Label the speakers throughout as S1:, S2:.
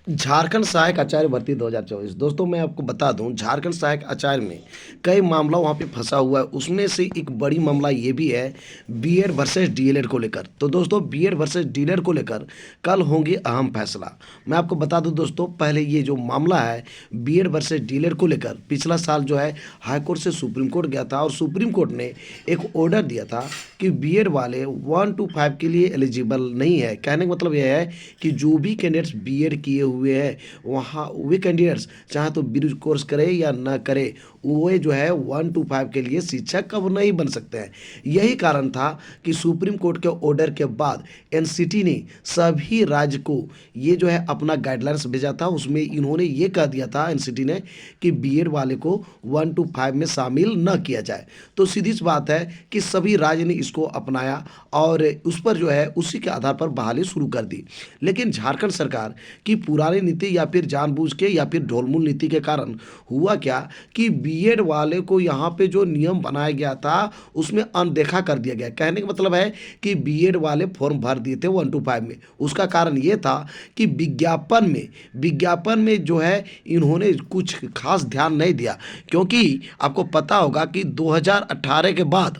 S1: झारखंड सहायक आचार्य भर्ती 2024। दोस्तों मैं आपको बता दूं, झारखंड सहायक आचार्य में कई मामला वहां पे फंसा हुआ है। उसमें से एक बड़ी मामला ये भी है बीएड वर्सेस डीएलएड को लेकर। तो दोस्तों बीएड वर्सेस डीएलएड को लेकर कल होंगे अहम फैसला। मैं आपको बता दूं दोस्तों, पहले ये जो मामला है बीएड वर्सेस डीएलएड को लेकर, पिछला साल जो है हाई कोर्ट से सुप्रीम कोर्ट गया था और सुप्रीम कोर्ट ने एक ऑर्डर दिया था कि बीएड वाले 1 to 5 के लिए एलिजिबल नहीं है। कहने का मतलब यह है कि जो भी कैंडिडेट्स बीएड किए हुए हैं, वहाँ वे कैंडिडेट्स चाहे तो ब्रिज कोर्स करे या ना करे, वो जो है 1 to 5 के लिए शिक्षक अब नहीं बन सकते हैं। यही कारण था कि सुप्रीम कोर्ट के ऑर्डर के बाद एनसीटी ने सभी राज्य को ये जो है अपना गाइडलाइंस भेजा था। उसमें इन्होंने ये कह दिया था एनसीटी ने कि बीएड वाले को 1 to 5 में शामिल न किया जाए। तो सीधी सी बात है कि सभी राज्य ने इसको अपनाया और उस पर जो है उसी के आधार पर बहाली शुरू कर दी। लेकिन झारखंड सरकार की पुरानी नीति या फिर जानबूझ के या फिर ढोलमुल नीति के कारण हुआ क्या कि बीएड वाले को यहाँ पे जो नियम बनाया गया था उसमें अनदेखा कर दिया गया। कहने का मतलब है कि बीएड वाले फॉर्म भर दिए थे 1 to 5 में। उसका कारण ये था कि विज्ञापन में जो है इन्होंने कुछ खास ध्यान नहीं दिया, क्योंकि आपको पता होगा कि 2018 के बाद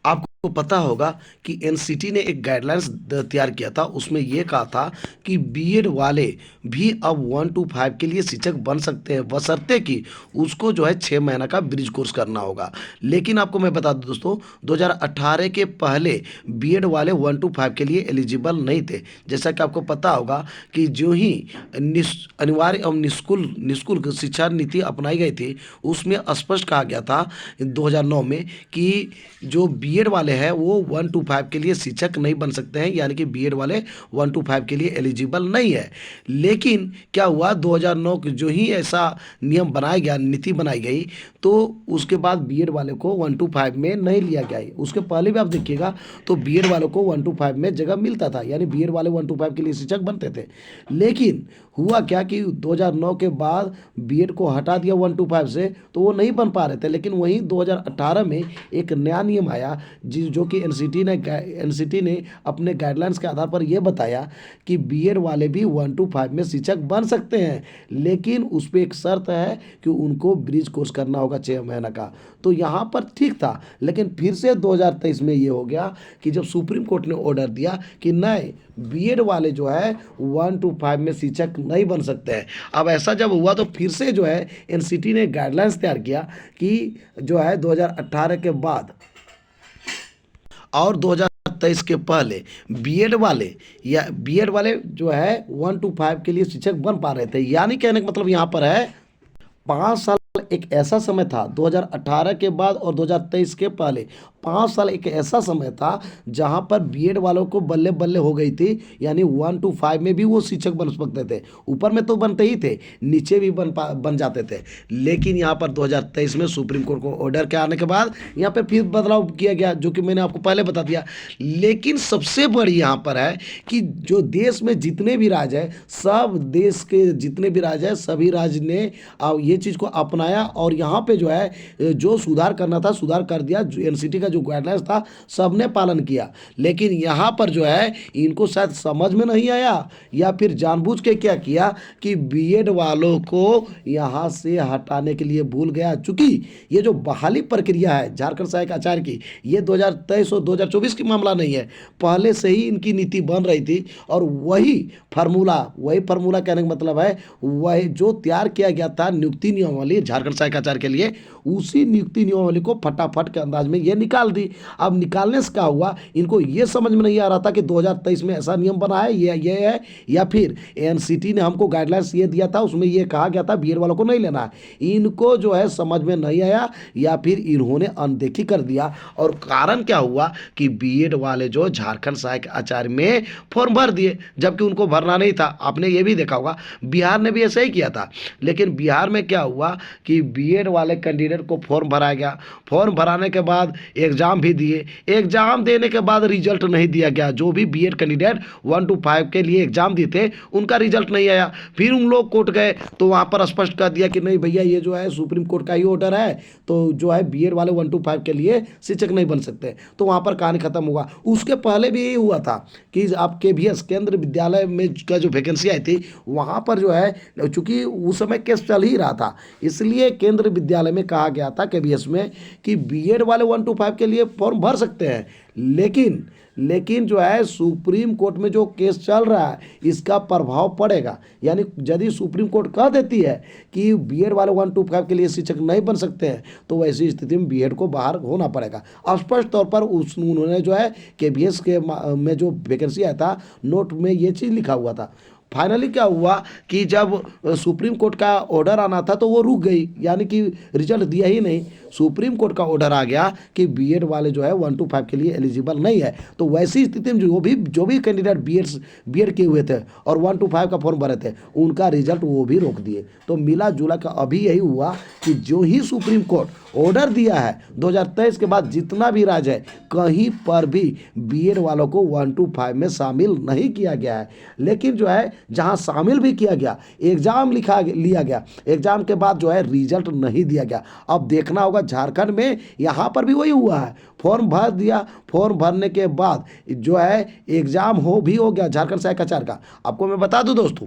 S1: आपको पता होगा कि एनसीटी ने एक गाइडलाइंस तैयार किया था। उसमें यह कहा था कि बीएड वाले भी अब 1 to 5 के लिए शिक्षक बन सकते हैं, बशर्ते कि उसको जो है 6 महीना का ब्रिज कोर्स करना होगा। लेकिन आपको मैं बता दूं दोस्तों, 2018 के पहले बीएड वाले 1 to 5 के लिए एलिजिबल नहीं थे। जैसा कि आपको पता होगा कि जो ही अनिवार्य एवं निःशुल्क शिक्षा नीति अपनाई गई थी, उसमें स्पष्ट कहा गया था 2009 में कि जो बीएड वाले हैं वो 1 to 5 के लिए शिक्षक नहीं बन सकते हैं, यानी कि बीएड वाले 1 to 5 के लिए एलिजिबल नहीं है। लेकिन क्या हुआ, 2009 के जो ही ऐसा नियम बनाया गया, नीति बनाई गई, तो उसके बाद बीएड वाले को 1 to 5 में नहीं लिया गया। उसके पहले भी आप देखिएगा तो बीएड वालों को 1 to 5 में जगह मिलता था, यानी बीएड वाले 1 to 5 के लिए शिक्षक बनते थे। लेकिन हुआ क्या कि 2009 के बाद बीएड को हटा दिया 1 to 5 से, तो वो नहीं बन पा रहे थे। लेकिन वहीं 2018 में एक नया नियम आया जो कि एनसीटी ने अपने गाइडलाइंस के आधार पर यह बताया कि बीएड वाले भी 1 to 5 में शिक्षक बन सकते हैं, लेकिन उस पर एक शर्त है कि उनको ब्रिज कोर्स करना होगा 6 महीना का। तो यहाँ पर ठीक था, लेकिन फिर से 2023 में ये हो गया कि जब सुप्रीम कोर्ट ने ऑर्डर दिया कि नहीं, बीएड वाले जो है 1 to 5 में शिक्षक नहीं बन सकते हैं। अब ऐसा जब हुआ तो फिर से जो है एनसीटी ने गाइडलाइंस तैयार किया कि जो है 2018 के बाद और 2023 के पहले बीएड वाले जो है 1 to 5 के लिए शिक्षक बन पा रहे थे। यानी कहने का मतलब यहाँ पर है 5 साल एक ऐसा समय था 2018 के बाद और 2023 के पहले, 5 साल एक ऐसा समय था जहां पर बीएड वालों को बल्ले बल्ले हो गई थी, यानी 1 to 5 में भी वो शिक्षक बन सकते थे। ऊपर में तो बनते ही थे, नीचे भी बन जाते थे। लेकिन यहाँ पर 2023 में सुप्रीम कोर्ट को ऑर्डर के आने के बाद यहाँ पर फिर बदलाव किया गया, जो कि मैंने आपको पहले बता दिया। लेकिन सबसे बड़ी यहाँ पर है कि जो देश में जितने भी राज्य है, सब देश के जितने भी राज्य है, सभी राज्य ने ये चीज़ को अपनाया और यहाँ पे जो है जो सुधार करना था सुधार कर दिया। एनसीटी का जो गाइडलाइंस था सबने पालन किया। लेकिन यहाँ पर जो है इनको शायद समझ में नहीं आया या फिर जानबूझ के क्या किया कि बीएड वालों को यहाँ से हटाने के लिए भूल गया। चूंकि ये जो बहाली प्रक्रिया है झारखंड सहायक आचार्य की, ये 2023 और 2024 की मामला नहीं है, पहले से ही इनकी नीति बन रही थी। और वही फार्मूला कहने का मतलब है वही जो तैयार किया गया था नियुक्ति नियमावली झारखंड सहायक आचार्य के लिए, उसी नियुक्ति नियमावली को फटाफट के अंदाज में ये निकाल दी। अब निकालने से क्या हुआ, इनको ये समझ में नहीं आ रहा था कि 2023 में ऐसा नियम बना है ये है, या फिर एनसीटी ने हमको गाइडलाइंस ये दिया था उसमें ये कहा गया था बीएड वालों को नहीं लेना है। इनको जो है समझ में नहीं आया या फिर इन्होंने अनदेखी कर दिया। और कारण क्या हुआ कि बीएड वाले जो झारखंड सहायक आचार्य में फॉर्म भर दिए, जबकि उनको भरना नहीं था। आपने ये भी देखा होगा बिहार ने भी ऐसा ही किया था। लेकिन बिहार में क्या हुआ कि बीएड वाले कैंडिडेट को फॉर्म भराया गया। फॉर्म भराने के बाद एग्ज़ाम भी दिए, एग्ज़ाम देने के बाद रिजल्ट नहीं दिया गया। जो भी बीएड कैंडिडेट 1 to 5 के लिए एग्ज़ाम दिए थे उनका रिजल्ट नहीं आया। फिर उन लोग कोर्ट गए तो वहाँ पर स्पष्ट कर दिया कि नहीं भैया, ये जो है सुप्रीम कोर्ट का ही ऑर्डर है, तो जो है बीएड वाले 1 to 5 के लिए शिक्षक नहीं बन सकते। तो वहाँ पर कहानी खत्म हुआ। उसके पहले भी यही हुआ था कि आप केवीएस केंद्रीय विद्यालय में का जो वैकेंसी आई थी वहाँ पर जो है, चूंकि उस समय केस चल ही रहा था, इसलिए केंद्रीय विद्यालय में कहा गया था केवीएस में कि बीएड वाले 1 to 5 के लिए फॉर्म भर सकते हैं। लेकिन जो है सुप्रीम कोर्ट में जो केस चल रहा है इसका प्रभाव पड़ेगा। यानी यदि सुप्रीम कोर्ट कह देती है कि बीएड वाले 1 to 5 के लिए शिक्षक नहीं बन सकते हैं तो वैसी स्थिति में बीएड को बाहर होना पड़ेगा। स्पष्ट तौर पर उन्होंने जो है केवीएस के में जो वैकेंसी आया था नोट में ये चीज़ लिखा हुआ था। फाइनली क्या हुआ कि जब सुप्रीम कोर्ट का ऑर्डर आना था तो वो रुक गई, यानी कि रिजल्ट दिया ही नहीं। सुप्रीम कोर्ट का ऑर्डर आ गया कि बीएड वाले जो है 1 to 5 के लिए एलिजिबल नहीं है। तो वैसी स्थिति में जो भी कैंडिडेट बीएड किए हुए थे और 1 to 5 का फॉर्म भरे थे उनका रिजल्ट वो भी रोक दिए। तो मिला जुला का अभी यही हुआ कि जो ही सुप्रीम कोर्ट ऑर्डर दिया है 2023 के बाद जितना भी राज्य है कहीं पर भी बीएड वालों को 1 to 5 में शामिल नहीं किया गया है। लेकिन जो है जहां शामिल भी किया गया, एग्जाम लिया गया, एग्जाम के बाद जो है रिजल्ट नहीं दिया गया। अब देखना होगा झारखंड में, यहाँ पर भी वही हुआ है। फॉर्म भर दिया, फॉर्म भरने के बाद जो है एग्जाम हो गया झारखंड सहायक आचार्य का। आपको मैं बता दूं दोस्तों,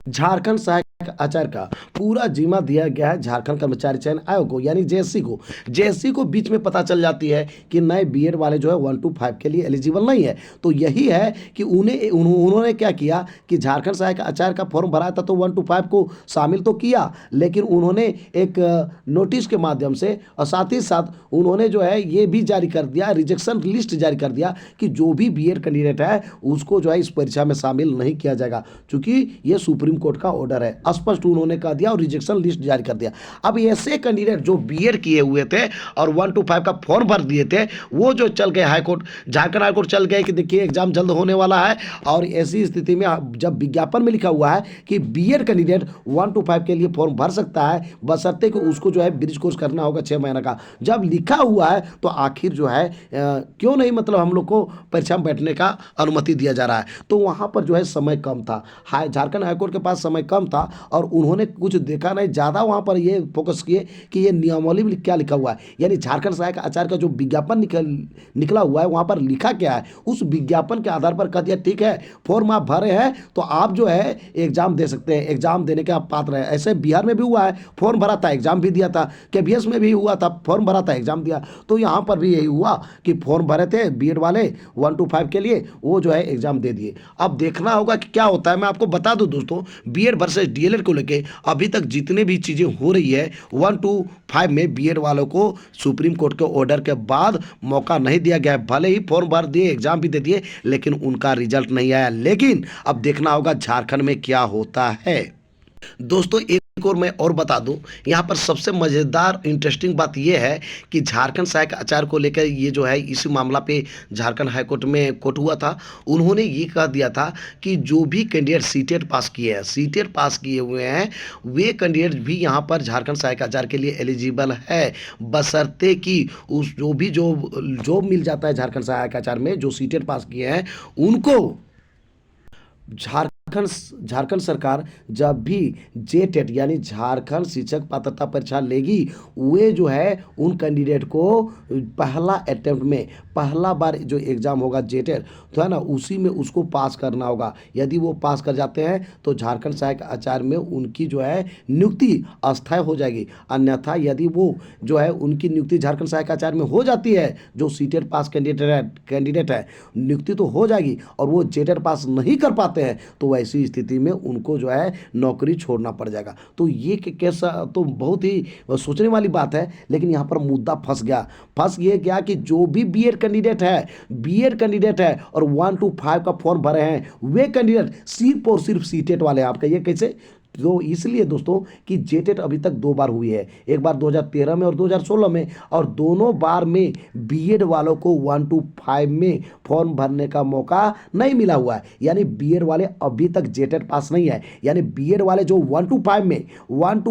S1: झारखंड सहायक आचार्य का पूरा जिम्मा दिया गया है झारखंड कर्मचारी चयन आयोग को, यानी जेएससी को। जेएससी को बीच में पता चल जाती है कि नए बीएड वाले जो है 1 to 5 के लिए एलिजिबल नहीं है। तो यही है कि उन्होंने क्या किया कि झारखंड सहायक आचार्य का फॉर्म भराया था तो 1 to 5 को शामिल तो किया, लेकिन उन्होंने एक नोटिस के माध्यम से और साथ ही साथ उन्होंने जो है ये भी जारी कर दिया, रिजेक्शन लिस्ट जारी कर दिया कि जो भी बीएड कैंडिडेट है उसको जो है इस परीक्षा में शामिल नहीं किया जाएगा, क्योंकि ये सुप्रीम कोर्ट का ऑर्डर है। स्पष्ट उन्होंने कह दिया और रिजेक्शन लिस्ट जारी कर दिया। अब ऐसे कैंडिडेट जो बीएड किए हुए थे और 1 to 5 का फॉर्म भर दिए थे वो जो चल गए हाईकोर्ट, झारखंड हाईकोर्ट चल गए कि देखिए एग्जाम जल्द होने वाला है। और ऐसी स्थिति में जब विज्ञापन में लिखा हुआ है कि बीएड कैंडिडेट 1 to 5 के लिए फॉर्म भर सकता है बशर्ते कि उसको जो है ब्रिज कोर्स करना होगा 6 महीने का, जब लिखा हुआ है तो आखिर जो है क्यों नहीं मतलब हम लोग को परीक्षा में बैठने का अनुमति दिया जा रहा है। तो वहाँ पर जो है समय कम था, झारखंड हाईकोर्ट के पास समय कम था और उन्होंने कुछ देखा नहीं, ज़्यादा वहाँ पर ये फोकस किए कि ये नियमावली में क्या लिखा हुआ है। यानी झारखंड सहायक आचार्य का जो विज्ञापन निकला हुआ है वहाँ पर लिखा क्या है, उस विज्ञापन के आधार पर कह दिया ठीक है फॉर्म आप भरे हैं तो आप जो है एग्जाम दे सकते हैं, एग्जाम देने के आप पात्र हैं। ऐसे बिहार में भी हुआ है, फॉर्म भरा था एग्जाम भी दिया था, केवीएस में भी हुआ था, फॉर्म भरा था एग्जाम दिया। तो यहाँ पर भी यही हुआ कि फॉर्म भरे थे बीएड वाले 1 to 5 के लिए, वो जो है एग्जाम दे दिए। अब देखना होगा कि क्या होता है। मैं आपको बता दूं दोस्तों, बीएड वर्सेस डीएलएड को लेके अभी तक जितने भी चीज़ें हो रही है 1 to 5 में बीएड वालों को सुप्रीम कोर्ट के ऑर्डर के बाद मौका नहीं दिया गया है। भले ही फॉर्म भर दिए, एग्जाम भी दे दिए, लेकिन उनका रिजल्ट नहीं आया। लेकिन अब देखना होगा झारखंड में क्या होता है। दोस्तों एक और मैं और बता दूं, यहाँ पर सबसे मज़ेदार इंटरेस्टिंग बात यह है कि झारखंड सहायक आचार्य को लेकर ये जो है इसी मामला पे झारखंड हाईकोर्ट में कोर्ट हुआ था। उन्होंने ये कह दिया था कि जो भी कैंडिडेट सीटेट पास किए हैं, सीटेट पास किए हुए हैं, वे कैंडिडेट भी यहाँ पर झारखंड सहायक आचार्य के लिए एलिजिबल है बशर्ते कि उस जो भी जॉब मिल जाता है झारखंड सहायक आचार्य में जो सीटेट पास किए हैं उनको झारखंड सरकार जब भी जेटेट यानी झारखंड शिक्षक पात्रता परीक्षा लेगी वे जो है उन कैंडिडेट को पहला अटेम्प्ट में पहला बार जो एग्ज़ाम होगा जेटेट तो है ना उसी में उसको पास करना होगा। यदि वो पास कर जाते हैं तो झारखंड सहायक आचार्य में उनकी जो है नियुक्ति अस्थायी हो जाएगी। अन्यथा यदि वो जो है उनकी नियुक्ति झारखंड सहायक आचार्य में हो जाती है, जो सीटेट पास कैंडिडेट है नियुक्ति तो हो जाएगी और वो जेटेट पास नहीं कर पाते हैं तो ऐसी स्थिति में उनको जो है नौकरी छोड़ना पड़ जाएगा। तो ये केस तो बहुत ही सोचने वाली बात है, लेकिन यहाँ पर मुद्दा फंस ये गया कि जो भी बीएड कैंडिडेट है और 1 to 5 का फॉर्म भरे हैं वे कैंडिडेट सिर्फ और सिर्फ सीटेट वाले हैं। आप कहिए कैसे, तो इसलिए दोस्तों कि जेटेट अभी तक 2 बार हुई है, एक बार 2013 में और 2016 में, और दोनों बार में बीएड वालों को 1 to 5 में फॉर्म भरने का मौका नहीं मिला हुआ है। यानी बीएड वाले अभी तक जेटेट पास नहीं है। यानी बीएड वाले जो 1 to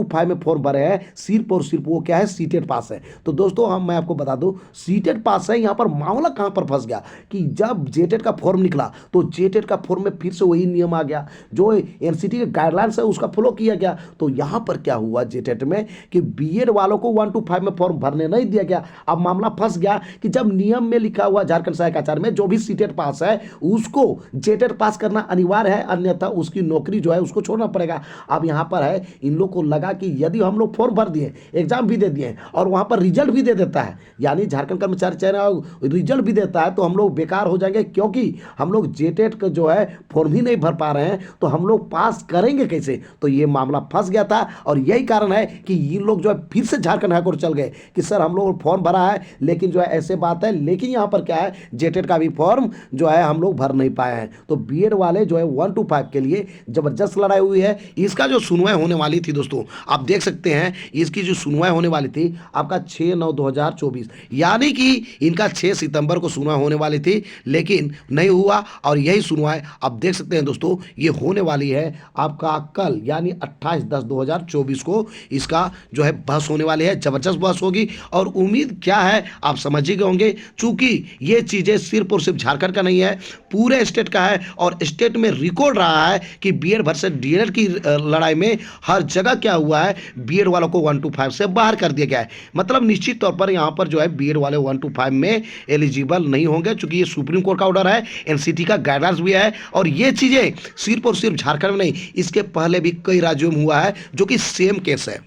S1: 5 में फॉर्म भरे हैं, सिर्फ और सिर्फ वो क्या है, सीटेट पास है। तो दोस्तों मैं आपको बता दूं, सीटेट पास है। यहाँ पर मामला कहाँ पर फंस गया कि जब जेटेट का फॉर्म निकला तो जेटेट का फॉर्म में फिर से वही नियम आ गया, जो एनसीटी के गाइडलाइंस है उसका फॉलो किया गया। तो यहाँ पर क्या हुआ जेटेट में कि बीएड वालों को 1 to 5 में फॉर्म भरने नहीं दिया गया। अब मामला फंस गया कि जब नियम में लिखा हुआ झारखंड सहायक आचार्य में जो भी सीटेट पास है उसको जेटेट पास करना अनिवार्य है, अन्यथा उसकी नौकरी जो है उसको छोड़ना पड़ेगा। अब यहाँ पर है, इन लोग को लगा कि यदि हम लोग फॉर्म भर दिए, एग्जाम भी दे दिए और वहाँ पर रिजल्ट भी दे देता है, यानी झारखंड कर्मचारी चयन आयोग रिजल्ट भी देता है, तो हम लोग बेकार हो जाएंगे, क्योंकि हम लोग जेटेट का जो है फॉर्म ही नहीं भर पा रहे हैं, तो हम लोग पास करेंगे कैसे। तो ये मामला फंस गया था और यही कारण है कि ये लोग जो है फिर से झारखंड हाईकोर्ट चल गए कि सर हम लोग फॉर्म भरा है, लेकिन जो है ऐसे बात है, लेकिन यहाँ पर क्या है, जेटेट का भी फॉर्म जो है हम लोग भर नहीं पाए हैं। तो बीएड वाले जो है 1 to 5 के लिए जबरदस्त लड़ाई हुई है। इसका जो सुनवाई होने वाली थी दोस्तों, आप देख सकते हैं, इसकी जो सुनवाई होने वाली थी आपका 6/9/2024, यानी कि इनका 6 सितंबर को सुनवाई होने वाली थी, लेकिन नहीं हुआ। और यही सुनवाई आप देख सकते हैं दोस्तों, ये होने वाली है आपका कल, यानी 28/10/2024 को इसका जो है बहस होने वाली है। जबरदस्त बहस होगी और उम्मीद क्या है आप समझ ही गए होंगे, चूंकि ये चीजें सिर्फ और सिर्फ झारखंड का नहीं है, पूरे स्टेट का है। और स्टेट में रिकॉर्ड रहा है कि बीएड वर्सेस डीएलएड की लड़ाई में हर जगह क्या हुआ है, बीएड वालों को 1 to 5 से बाहर कर दिया गया है। मतलब निश्चित तौर पर यहाँ पर जो है बीएड वाले 1 to 5 में एलिजिबल नहीं होंगे, क्योंकि ये सुप्रीम कोर्ट का ऑर्डर है, एनसीटी का गाइडलाइंस भी है। और ये चीजें सिर्फ और सिर्फ झारखंड में नहीं, इसके पहले भी कई राज्यों में हुआ है, जो कि सेम केस है।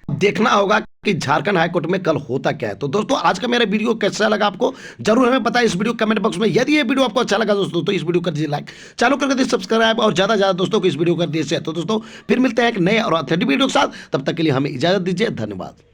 S1: देखना होगा कि झारखंड हाईकोर्ट में कल होता क्या है। तो दोस्तों आज का मेरा वीडियो कैसा लगा आपको जरूर हमें बताएं इस वीडियो कमेंट बॉक्स में। यदि ये वीडियो आपको अच्छा लगा दोस्तों तो इस वीडियो कर दीजिए लाइक, चालू कर दीजिए सब्सक्राइब, और ज्यादा ज्यादा दोस्तों को इस वीडियो कर दीजिए शेयर। तो दोस्तों फिर मिलते हैं एक नए और ऑथेंटिक वीडियो के साथ, तब तक के लिए हमें इजाजत दीजिए, धन्यवाद।